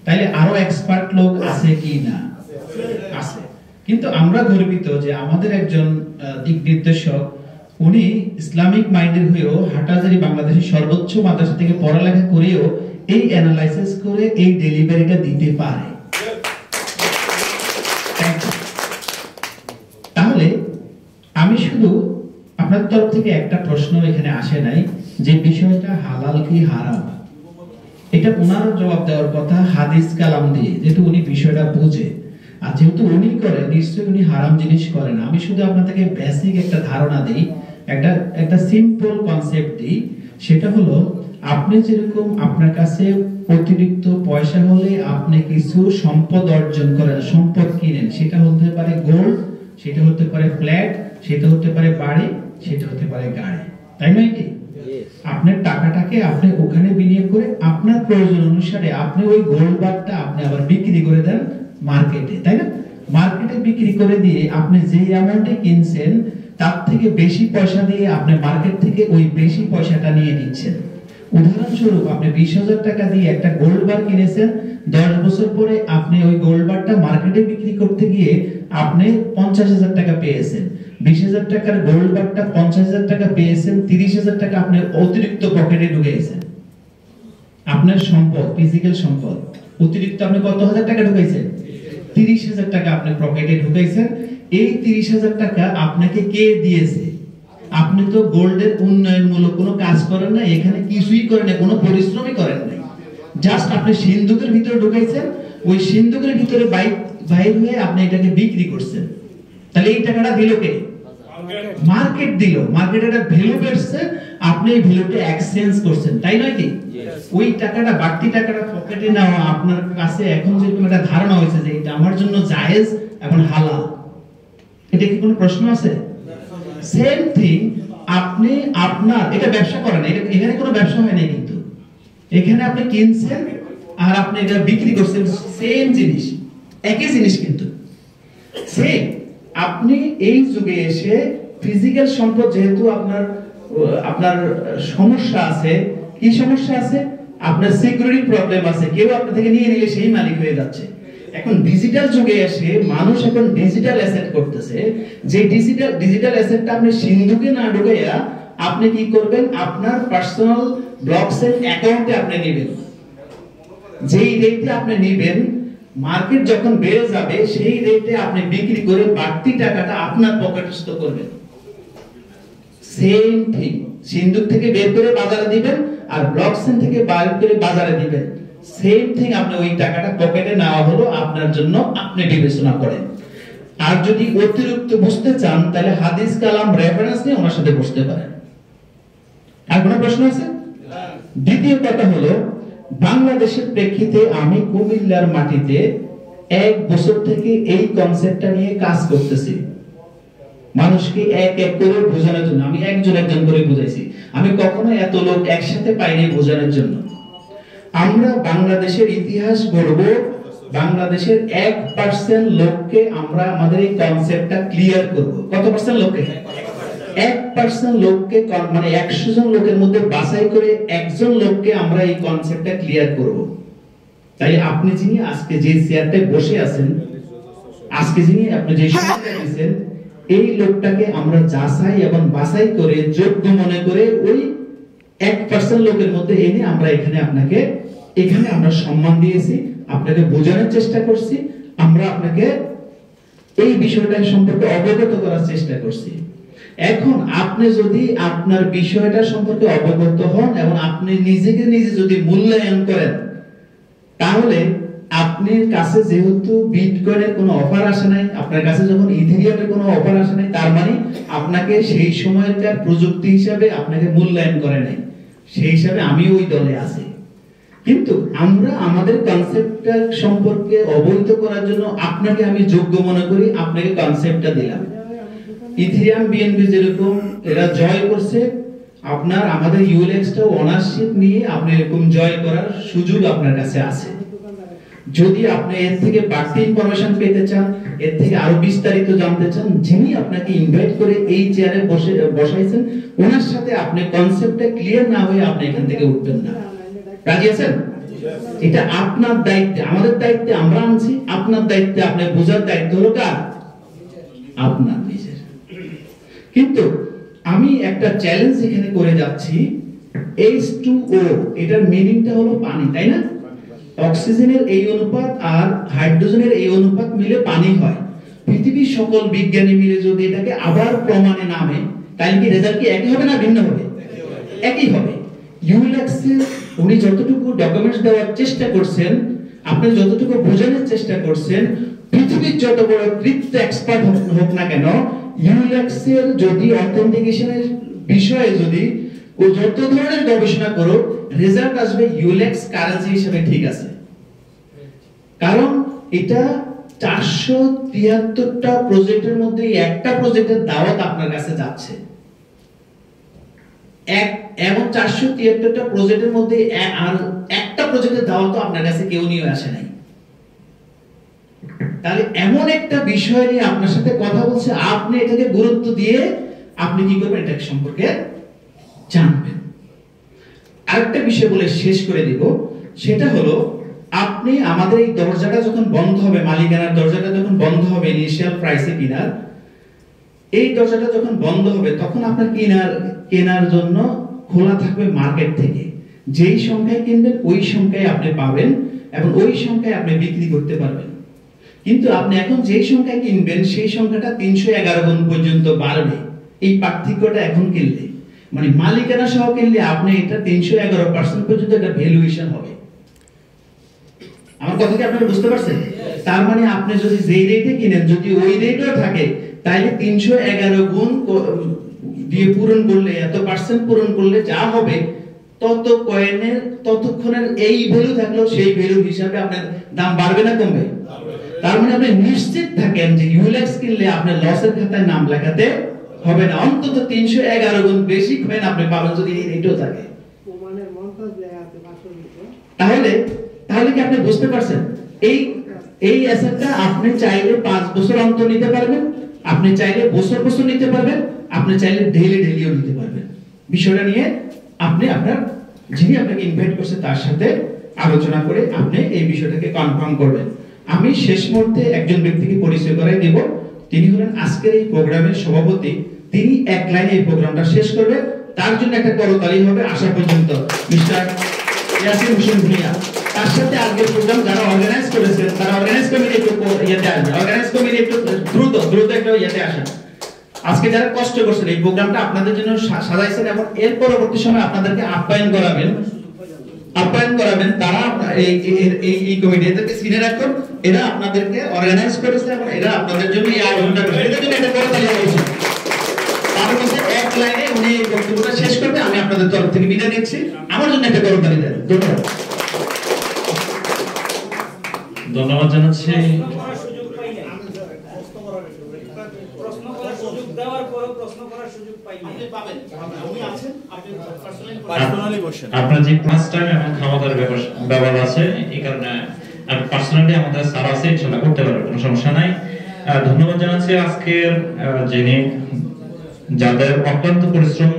তাইলে আরো এক্সপার্ট লোক আছে কি না? আছে। কিন্তু আমরা গর্বিত যে আমাদের একজন দিক নির্দেশক উনি ইসলামিক মাইন্ডের হয়েও হাটহাজারী বাংলাদেশের সর্বোচ্চ মাদ্রাসা থেকে পড়ালেখা করেও এই অ্যানালাইসিস করে এই ডেলিভারিটা দিতে পারে। তাহলে আমি শুধু আপনার তরফ থেকে একটা প্রশ্ন এখানে আসে নাই যে বিষয়টা হালাল কি হারাম, এটা ওনার জবাব দেওয়ার কথা হাদিস কালাম দিয়ে, যেহেতু উনি বিষয়টা বুঝে, আর যেহেতু উনি করে নিশ্চয়ই উনি হারাম জিনিস করে না। আমি শুধু আপনাদেরকে বেসিক একটা ধারণা দিই, একটা সিম্পল কনসেপ্ট দিই। সেটা হলো আপনি যেরকম আপনার কাছে অতিরিক্ত পয়সা হলে আপনি কিছু সম্পদ অর্জন করেন, সম্পদ কিনেন, সেটা হতে পারে গোল্ড, সেটা হতে পারে ফ্ল্যাট, সেটা হতে পারে বাড়ি, সেটা হতে পারে গাড়ি, তাই নয় কি? আপনার টাকাটাকে আপনি ওখানে বিনিয়োগ করে আপনার প্রয়োজন অনুসারে আপনি ওই গোল্ড বারটা আপনি আবার বিক্রি করে দেন মার্কেটে, তাই না? মার্কেটে বিক্রি করে দিয়ে আপনি যে অ্যামাউন্টে কিনছেন তার থেকে বেশি পয়সা দিয়ে আপনি মার্কেট থেকে ওই বেশি পয়সাটা নিয়ে নিচ্ছেন। উদাহরণস্বরূপ আপনি 20,000 টাকা দিয়ে একটা গোল্ড বার কিনেছেন, 10 বছর পরে আপনি ওই গোল্ড বারটা মার্কেটে বিক্রি করতে গিয়ে আপনি 50,000 টাকা পেয়েছেন। 20,000 টাকার গোল্ড বারটা 50,000 টাকা পেয়েছেন, 30,000 টাকা আপনি অতিরিক্ত পকেটে ঢুকাইছেন। আপনার সম্পদ, ফিজিক্যাল সম্পদ অতিরিক্ত আপনি কত হাজার টাকা ঢুকাইছেন? 30,000 টাকা আপনি পকেটে ঢুকাইছেন। এই 30,000 টাকা আপনাকে কে দিয়েছে? আপনি তো গোল্ডের উন্নয়নমূলক কোনো কাজ করেন না, এখানে কিছুই করেন না, কোনো পরিশ্রমই করেন না, জাস্ট আপনি সিন্ধুকের ভিতরে ঢুকাইছেন, ওই সিন্ধুকের ভিতরে বাইর হয়ে আপনি এটাকে বিক্রি করছেন। তাহলে এই টাকাটা দিল কে? মার্কেট দিল। মার্কেটে একটা ভ্যালু বেড়েছে, আপনি এই ভ্যালুটা এক্সচেঞ্জ করছেন, তাই নয় কি? ওই টাকাটা, বাড়তি টাকাটা পকেটে নেওয়া আপনার কাছে এখন যেরকম একটা ধারণা হয়েছে যে এটা আমার জন্য জায়েজ এবং হালাল, এটা কি কোনো প্রশ্ন আছে? সেম থিং আপনি আপনার এটা ব্যবসা করেন, এখানে কোনো ব্যবসা হয় না, কিন্তু এখানে আপনি কিনছেন আর আপনি এটা বিক্রি করছেন, সেম জিনিস, একই জিনিস, কিন্তু সেম। আপনি এই যুগে এসে ফিজিক্যাল সম্পদ, যেহেতু আপনার সমস্যা আছে, কি সমস্যা আছে? আপনার সিকিউরিটি প্রবলেম আছে, কেউ আপনার থেকে নিয়ে নিলে সেই মালিক হয়ে যাচ্ছে। এখন ডিজিটাল যুগে এসে মানুষ এখন ডিজিটাল অ্যাসেট করতেছে, যে ডিজিটাল অ্যাসেটটা আপনি সিন্ধুকে না ঢুকাইয়া আপনি কি করবেন? আপনার পার্সোনাল ব্লকচেন অ্যাকাউন্টে আপনি নেবেন। যেই রেটে আপনি নেবেন, মার্কেট যখন বেড়ে যাবে সেই রেটে আপনি বিক্রি করে বাড়তি টাকাটা আপনার পকেটস্থ করবেন। সেম থিং, সিন্ধুক থেকে বের করে বাজারে দিবেন আর ব্লকচেন থেকে বের করে বাজারে দিবেন, সেম থিং। আপনি ওই টাকাটা পকেটে নেওয়া হলো আপনার জন্য, আপনি বিবেচনা করেন। আর যদি অতিরিক্ত বুঝতে চান তাহলে হাদিস কালাম রেফারেন্স নিয়ে ওনার সাথে বসতে পারেন। আর কোনো প্রশ্ন আছে? দ্বিতীয় কথা হলো, বাংলাদেশের প্রেক্ষিতে আমি কুমিল্লার মাটিতে 1 বছর থেকে এই কনসেপ্টটা নিয়ে কাজ করতেছি, মানুষকে এক এক করে বোঝানোর জন্য। আমি একজন করে বুঝাইছি, আমি কখনো এত লোক একসাথে পাইনি বোঝানোর জন্য। আমরা বাংলাদেশের ইতিহাস গড়ব, বাংলাদেশের 1% লোককে আমরা আমাদের এই কনসেপ্টটা ক্লিয়ার করব। কত পার্সেন্ট লোককে? 1% লোককে, মানে 100 জন লোকের মধ্যে বাছাই করে একজন লোককে আমরা এই কনসেপ্টটা ক্লিয়ার করব। তাই আপনি যিনি আজকে যে চেয়ারটায় বসে আছেন, আজকে যিনি আপনি যে সময়টা দিয়েছেন, এই লোকটাকে আমরা যাচাই এবং বাছাই করে যোগ্য মনে করে ওই 1% লোকের মধ্যে এনে আমরা এখানে আমরা সম্মান দিয়েছি, আপনাকে বোঝানোর চেষ্টা করছি, আমরা আপনাকে এই বিষয়টা সম্পর্কে অবগত করার চেষ্টা করছি। এখন আপনি যদি আপনার বিষয়টা সম্পর্কে অবগত হন এবং আপনি নিজেকে নিজে যদি মূল্যায়ন করেন, তাহলে আপনার কাছে যেহেতু বিটকয়েনের কোনো অফার আসে নাই, আপনার কাছে যখন ইথেরিয়ামের কোনো অফার আসে নাই, তার মানে আপনাকে সেই সময়কার প্রযুক্তি হিসাবে আপনাকে মূল্যায়ন করে নাই। সেই হিসাবে আমি ওই দলে আছি। কিন্তু আমরা আমাদের কনসেপ্টটা সম্পর্কে অবহিত করার জন্য আপনাকে আমি যোগ্য মনে করি, আপনাকে কনসেপ্টটা দিলাম। ইথেরিয়াম বিএনবি যেরকম এরা জয় করছে, আপনার আমাদের ইউএলএক্সটাও অনারশিপ নিয়ে আপনি এরকম জয় করার সুযোগ আপনার কাছে আছে। যদি আপনি এর থেকে বাড়তি ইনফরমেশন পেতে চান, এর থেকে আরো বিস্তারিত জানতে চান, যিনি আপনাকে ইনভাইট করে এই চেয়ারে বসাইছেন, ওনার সাথে আপনি কনসেপ্টটা ক্লিয়ার না হয়ে আপনি এখান থেকে উঠবেন না। রাজি আছেন? এটা আপনার দায়িত্বে, আমাদের দায়িত্বে আমরা আনছি, আপনার দায়িত্বে আপনি বোঝার দায়িত্ব হলো কার? আপনার নিজের। কিন্তু আমি একটা চ্যালেঞ্জ এখানে করে যাচ্ছি, H2O এটার মিনিংটা হলো পানি, তাই না? অক্সিজেনের এই অনুপাত আর হাইড্রোজেনের এই অনুপাত মিলে পানি হয়। পৃথিবীর সকল বিজ্ঞানী মিলে যদি এটাকে আবার প্রমাণে নামে, তাহলে কি রেজাল্ট কি একই হবে না ভিন্ন হবে? একই হবে। ইউল্যাক্সের উনি যতটুকু ডকুমেন্টস দেওয়ার চেষ্টা করছেন, আপনি যতটুকু বোঝানোর চেষ্টা করছেন, পৃথিবীর যত বড় কৃত্য এক্সপার্ট হোক না কেন, ইউল্যাক্সের যদি অথেন্টিকেশনের বিষয়ে যদি ও যত ধরনের গবেষণা করো, রেজাল্ট আসবে ইউল্যাক্স কারেন্সি হিসেবে ঠিক আছে। কারণ এটা 473টা প্রজেক্টের মধ্যে একটা প্রজেক্টের দাওয়াত আপনার কাছে যাচ্ছে, এবং 473টা প্রজেক্টের মধ্যে আর একটা প্রজেক্টের দাওয়াত তো আপনার কাছে কেউ নিয়ে আসে নাই। তাহলে এমন একটা বিষয় নিয়ে আপনার সাথে কথা বলছে, আপনি এটাকে গুরুত্ব দিয়ে আপনি কি করবেন, এটা সম্পর্কে জানবেন। আরেকটা বিষয় বলে শেষ করে দিব, সেটা হলো আপনি আমাদের এই দরজাটা যখন বন্ধ হবে, মালিকানার দরজাটা যখন বন্ধ হবে ইনিশিয়াল প্রাইসে কিনার, এই দরজাটা যখন বন্ধ হবে তখন আপনার কেনার জন্য খোলা থাকবে মার্কেট থেকে। যেই সংখ্যায় কিনবেন ওই সংখ্যায় আপনি পাবেন এবং ওই সংখ্যায় আপনি বিক্রি করতে পারবেন। কিন্তু আপনি এখন যেই সংখ্যায় কিনবেন সেই সংখ্যাটা 311 গুণ পর্যন্ত বাড়বে এই পার্থক্যটা এখন কিনলে, মানে মালিকানা সহ কিনলে আপনি এটা 311% পর্যন্ত এটা ভ্যালুয়েশন হবে। আমার কথা কি আপনারা বুঝতে পারছেন? তার মানে আপনি যদি যেই রেটে কিনেন, যদি ওই রেটও থাকে, তাহলে 311 গুণ দিয়ে পূরণ করলে, এত পার্সেন্ট পূরণ করলে যা হবে, তত কয়েনের ততক্ষণের এই ভ্যালু থাকলেও সেই ভ্যালু হিসাবে আপনার দাম বাড়বে না কমবে? তার মানে আপনি নিশ্চিত থাকেন যে ইউল্যাক্স কিনলে আপনার লসের খাতায় নাম লেখাতে হবে না। অন্তত 311 গুণ বেশি কয়েন আপনি পাবেন যদি এই রেটও থাকে। তাহলে কি আপনি বুঝতে পারছেন? এই অ্যাসেটটা আপনি চাইলে 5 বছর অন্তর নিতে পারবেন, আপনি চাইলে বছর বছর নিতে পারবেন, আপনি চাইলে ডেইলিও নিতে পারবেন। বিষয়টা নিয়ে আপনি আপনার যিনি আপনাকে ইনভাইট করছে তার সাথে আলোচনা করে আপনি এই বিষয়টাকে কনফার্ম করবেন। আমি শেষ মুহূর্তে একজন ব্যক্তিকে পরিচয় করাই দেব, তিনি হলেন আজকের এই প্রোগ্রামের সভাপতি। তিনি এক লাইনে এই প্রোগ্রামটা শেষ করবে, তার জন্য একটা করতালি হবে আসা পর্যন্ত। মিস্টার ইয়াসিন হোসেন ভুঁইয়া, তার সাথে আজকের প্রোগ্রাম যারা অর্গানাইজ করেছেন, তারা অর্গানাইজ কমিটি একটু ইয়েতে আসবে, অর্গানাইজ কমিটি একটু দ্রুত একটা ইয়েতে আসেন। আজকে যারা কষ্ট করছেন এই প্রোগ্রামটা আপনাদের জন্য সাজাইছেন এবং এর পরবর্তী সময় আপনাদেরকে আপ্যায়ন করাবেন তারা এই কমিটি, এদেরকে সিনিয়র রাখুন, এরা আপনাদেরকে অর্গানাইজ করেছে এবং এরা আপনাদের জন্য এই আয়োজনটা করেছে। এদের জন্য একটা করতালি হয়েছে। তার মধ্যে এক লাইনে উনি বক্তব্যটা শেষ করবে, আমি আপনাদের তরফ থেকে বিদায় নিচ্ছি। আমার জন্য একটা করতালি দেন। ধন্যবাদ জানাচ্ছি। আপনার যে ক্লাস টাইম এবং খাওয়া দাওয়ার ব্যাপার আছে, এই কারণে পার্সোনালি আমাদের স্যার আছে, ইনশাআল্লাহ করতে পারবে, কোনো সমস্যা নাই। ধন্যবাদ জানাচ্ছি আজকের যিনি যাদের অক্লান্ত পরিশ্রম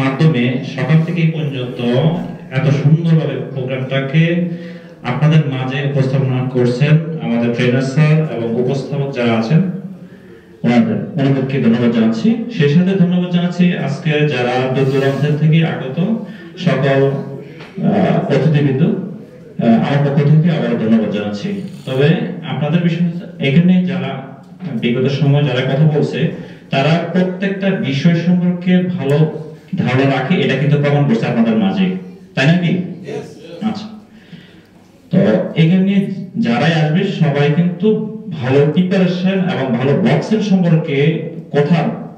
মাধ্যমে সকাল থেকে পর্যন্ত এত সুন্দরভাবে প্রোগ্রামটাকে আপনাদের মাঝে উপস্থাপনা করছেন, আমাদের ট্রেনার স্যার এবং উপস্থাপক যারা আছেন ওনাদেরকে ধন্যবাদ জানাচ্ছি। সেই সাথে ধন্যবাদ জানাচ্ছি আজকে যারা দূর দূরান্তের থেকে আগত সকল অতিথিবৃন্দ, আমার পক্ষ থেকে আবার ধন্যবাদ জানাচ্ছি। তবে আপনাদের বিষয় এখানে যারা বিগত সময় যারা কথা বলছে, তারা প্রত্যেকটা বিষয় সম্পর্কে ভালো ধারণা রাখে, এটা কিন্তু প্রমাণ করছে আপনাদের মাঝে, তাই নাকি? আচ্ছা, তো এখানে যারাই আসবে সবাই কিন্তু ভালো প্রিপারেশন এবং ভালো বক্সের সম্পর্কে কথা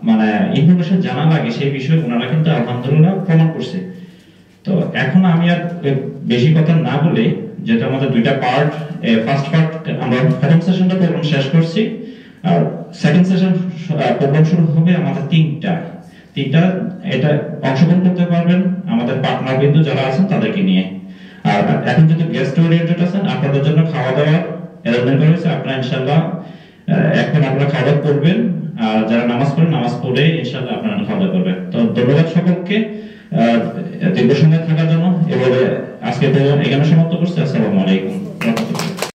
মানে ইনফরমেশন জানা লাগে, সেই বিষয়ে ওনারা কিন্তু আলহামদুলিল্লাহ প্রমাণ করছে। তো এখন আমি আর বেশি কথা না বলে, যেটা আমাদের দুইটা পার্ট, ফার্স্ট পার্ট আমরা প্রথম সেশনটা প্রোগ্রাম শেষ করছি, আর সেকেন্ড সেশন প্রোগ্রাম শুরু হবে আমাদের তিনটা এটা অংশগ্রহণ করতে পারবেন আমাদের পার্টনার বিন্দু যারা আছেন তাদেরকে নিয়ে। আর এখন যদি গেস্ট ওরিয়েন্টেড আছেন, আপনাদের জন্য খাওয়া দাওয়া অ্যারেঞ্জমেন্ট করা হয়েছে, আপনারা ইনশাআল্লাহ এখন আপনারা খাওয়া দাওয়া করবেন, আর যারা নামাজ পড়েন নামাজ পড়ে ইনশাআল্লাহ আপনারা খাওয়া দাওয়া করবেন। তো ধন্যবাদ সকলকে দীর্ঘ সময় থাকার জন্য। এবারে আজকে এখানে সমাপ্ত করছি। আসসালামু আলাইকুম।